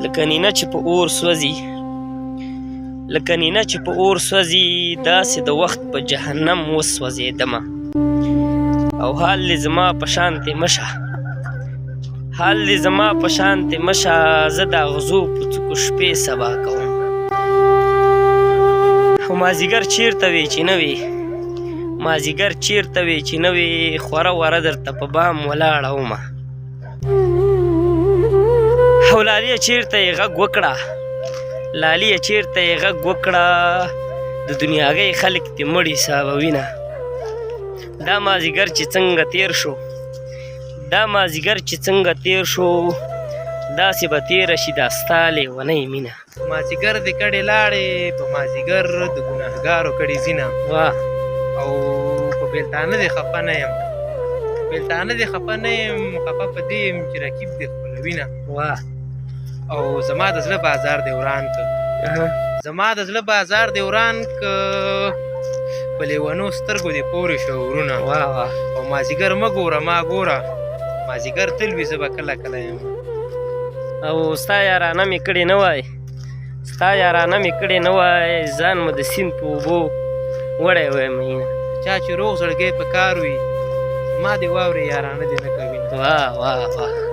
لکه نینه چې په اور سوځي لکه نینه چې په اور سوځي داسې د وخت په جهنم وسوځېدمه او حال دې زما په شانتې مشه حال دې زما په شانتې مشه زه د اغزو په څوکو شپې سبا کوم خو مازدیګر چېرته وې چې نه وې مازدیګر چېرته وې چې نه وې خوره وره درته په بام ولاړه ومه او لالیه چېرته یې غږ وکړه لالیه چېرته یې غږ وکړه د دنیاګۍ خلک دې مړ حسابوینه دا مازدیګر چې څنګه تېر شو دا مازدیګر چې څنګه تېر شو داسې به تېره شي دا ستا لیونۍ مینه مازدیګر دې کډې لاړې په مازدیګر د ګناهګارو کړې زینه واه او په بېلتانه دې خفه نه یم په بېلتانه دې خفه نه یم خفه په دې یم چې رقیب دې خپلوینه واه او زما د زړه بازار دې وران که زما د زړه بازار دې وران که په لیونو سترګو دې پورې شو ورونه واه واه او مازدیګر مه ګوره ما ګوره مازدیګر تل وي زه به کله کله یم او ستا یارانه مې کړې نه وای ستا یارانه مې کړې نه وای ځان مو د سیند په اوبو وړی وای مینه چا چې روغ زړګی په کار وي ما دې واورې یارانه دې نه کوي واه واه واه